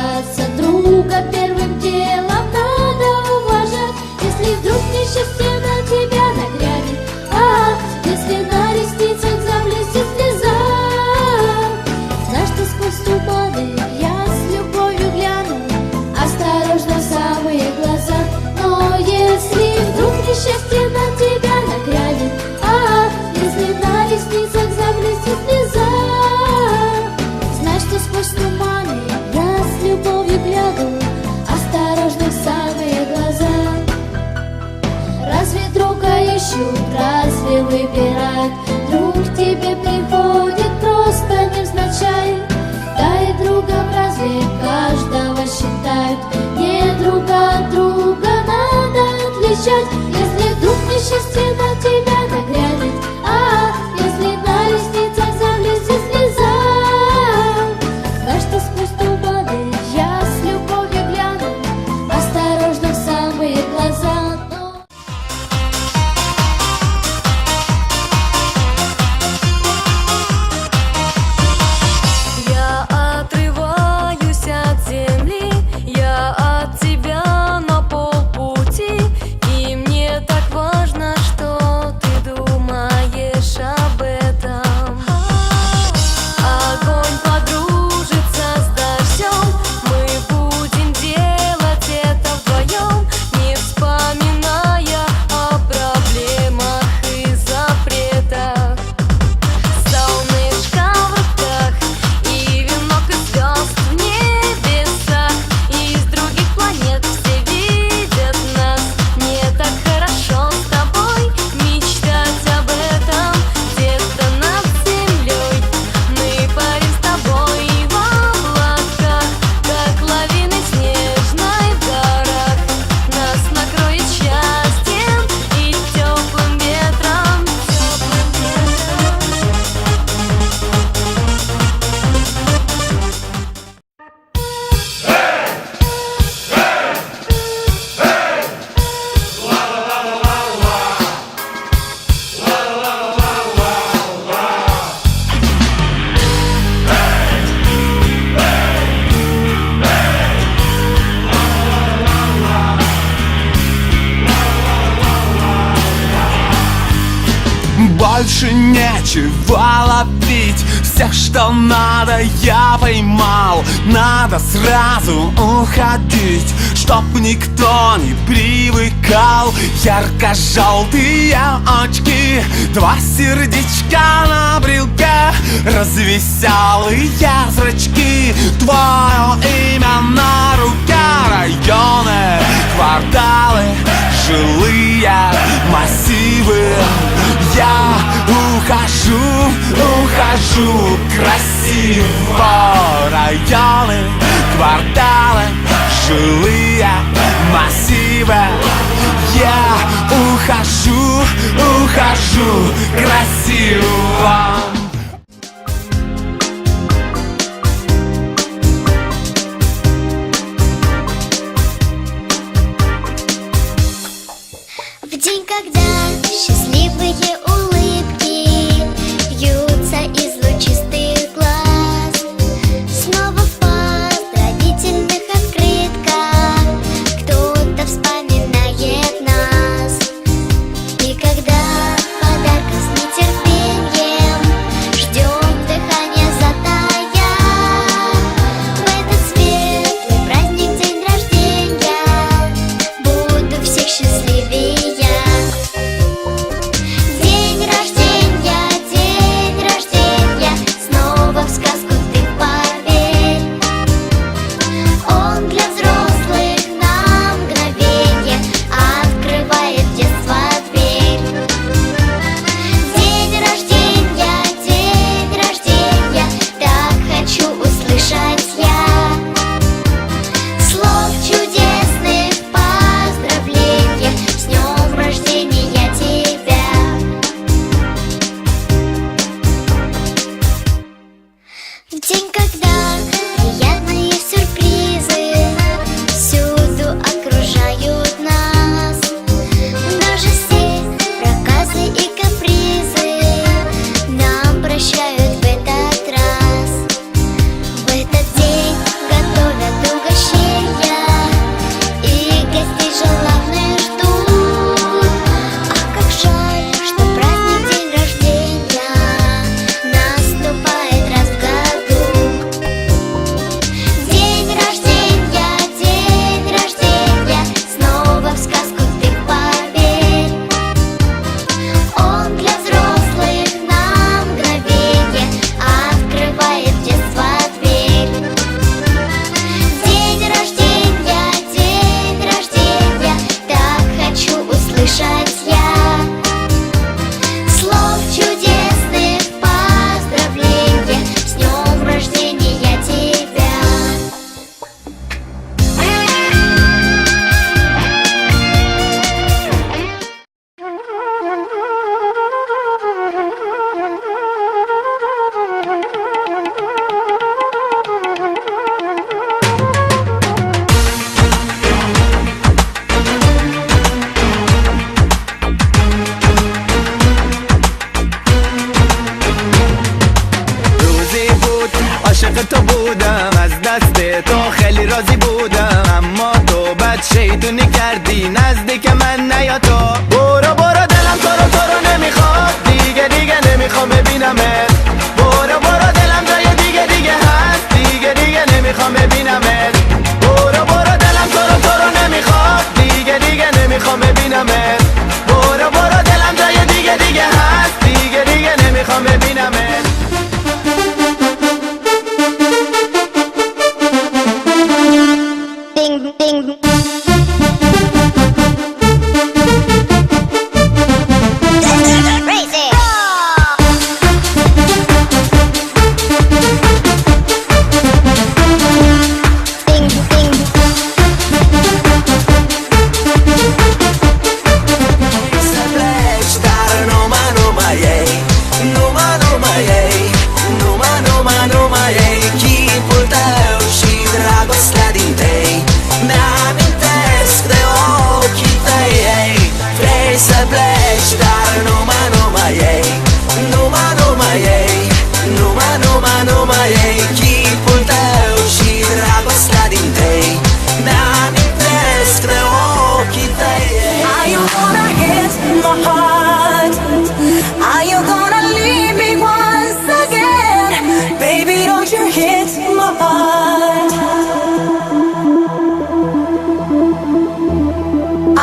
бояться друга, первым делом надо уважать. Если вдруг несчастье на тебя нагрянет, если на ресницах заблестит слеза, знай, что сквозь туманы я с любовью гляну, осторожно в самые глаза. Но если вдруг несчастье на тебя нагрянет, если на ресницах заблестит слеза, знай, что сквозь туманы я с любовью гляну, осторожно в самые глаза. Разве друга ищут, разве выбирают? Друг к тебе приходит просто невзначай. Да и другом разве каждого считают? Не друга от друга надо отличать. Если вдруг несчастье на тебя нагрянет, если на ресницах заблестит слеза, знай, что сквозь туманы я с любовью гляну, осторожно в самые глаза. Я отрываюсь от земли, я от тебя на полпути, и мне так важно, что ты думаешь об этом. Огонь подружится с дождем, мы будем делать это вдвоем, не вспоминая о проблемах и запретах. Солнышко в руках и венок из звезд в небесах, из других планет все видят нас. Мне так хорошо с тобой мечтать об этом. Где-то над землей мы парим с тобой в облаках, как лавины снежной в горах. Нас накроет счастьем и теплым ветром, Больше нечего ловить, все, что надо, я поймал. Надо сразу уходить, чтоб никто не привыкал. Ярко-желтые очки, два сердечка на брелке, развеселые зрачки, твое имя на руке. Районы, кварталы, жилые массивы. Я ухожу красиво. Районы, кварталы, жилые массивы. Я ухожу красиво. В день, когда счастливые улыбки льются из лучистых глаз, снова в поздравительных открытках кто-то вспоминает нас. И когда подарков с нетерпением واسه تو خیلی راضی بودم، اما تو بد شیطونی کردی نزدیک من نیا تو. برو برو دلم تو رو نمیخواد، دیگه نمیخوام ببینمت. برو برو دلم جای دیگه هست، دیگه نمیخوام ببینمت. برو برو دلم تو رو نمیخواد، دیگه نمیخوام ببینمت. برو برو دلم جای دیگه هست، دیگه نمیخوام ببینمت. Ding, ding. Crazy. Ding, ding. Zapleć dar numa jej, numa jej, numa jej. Chipul tău și dragostea din tei mi-amintesc de ochii tăi. Vrei să pleci, dar numa ei, numa ei, numa ei. Chipul tău și dragostea din tei mi-amintesc de ochii tăi. Are you gonna hit my heart? Are you gonna leave me once again? Baby, don't you hit my heart?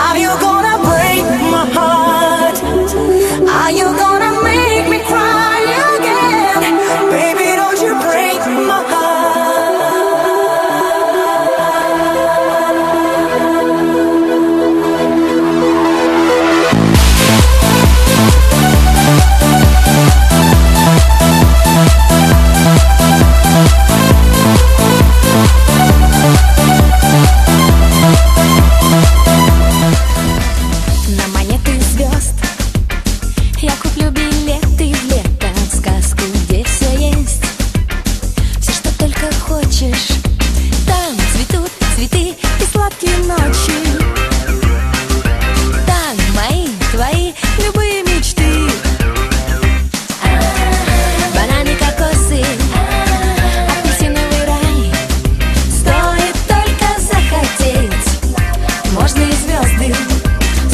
Are you gonna break my heart? Are you gonna make me cry again? Baby, don't you break my heart? На монеты звезд я куплю билеты в лето, в сказку, где все есть. Все, что только хочешь. Там цветут цветы и сладкие ночи. Там мои, твои, любые мечты. Бананы, кокосы, апельсиновый рай. Стоит только захотеть, можно и звезды.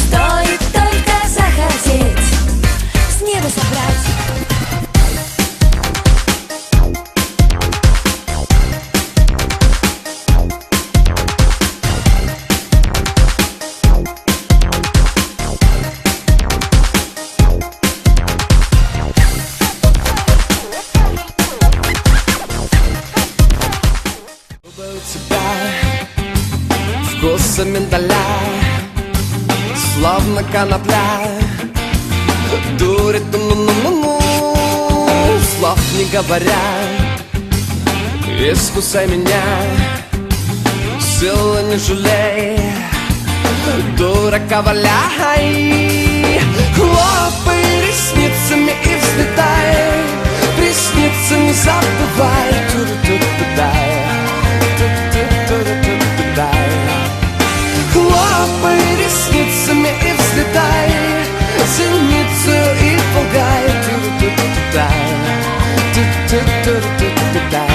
Стоит только захотеть с неба собрать. Тебя вкуса миндаля, словно конопля. Дурит, ну-ну-ну-ну, слов не говоря. Искусай меня, силы не жалей, дурака валяй. Хлопай ресницами и взлетай, ресницы не забывай. Ту-ру-ту-ту-дай, ту-ту-ту-ту-дай. Хлопай ресницами и взлетай, зеницу и пугай. Ту-ту-ту-дай, ту-ту-ту-ту-дай.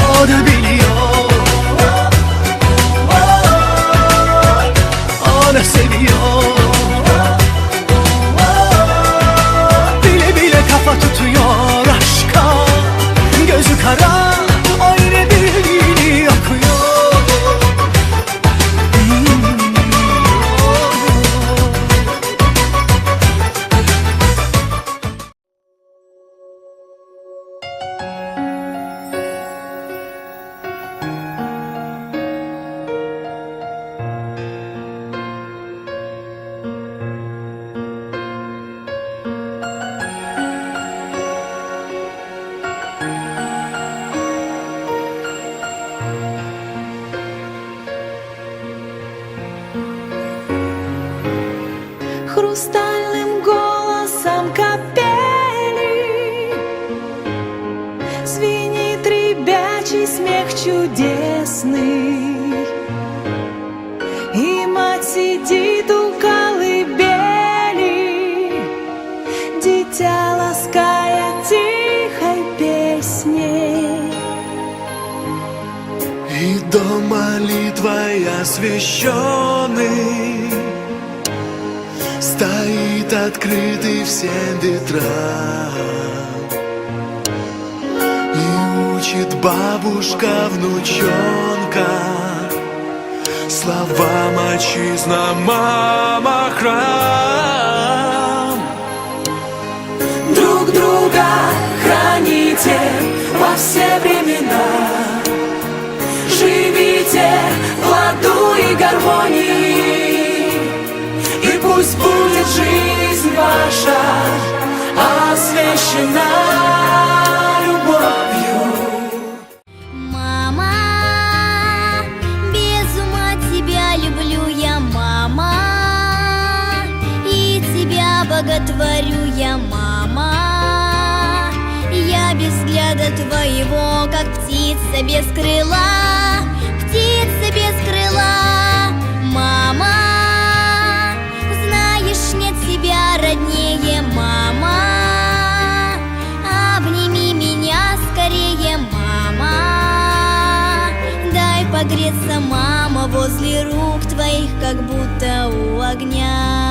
O da biliyor, o da seviyor. Bile bile kafa tutuyor aşka, gözü kara, o yine bildiğini okuyor. Хрустальным голосом капели звенит ребячий смех чудесный. И мать сидит у колыбели, дитя лаская тихой Дом молитвой освященный стоит открытый всем ветрам, и учит бабушка внучонка словам: отчизна, мама, храм. Друг друга храните во все времена, живите в ладу и гармонии, и пусть будет жизнь ваша освящена любовью. Мама, без ума тебя люблю я, мама, и тебя боготворю я, мама. Я без взгляда твоего, как птица без крыла, птица без крыла. Мама, знаешь, нет тебя роднее, мама. Обними меня скорее, мама. Дай погреться, мама, возле рук твоих, как будто у огня.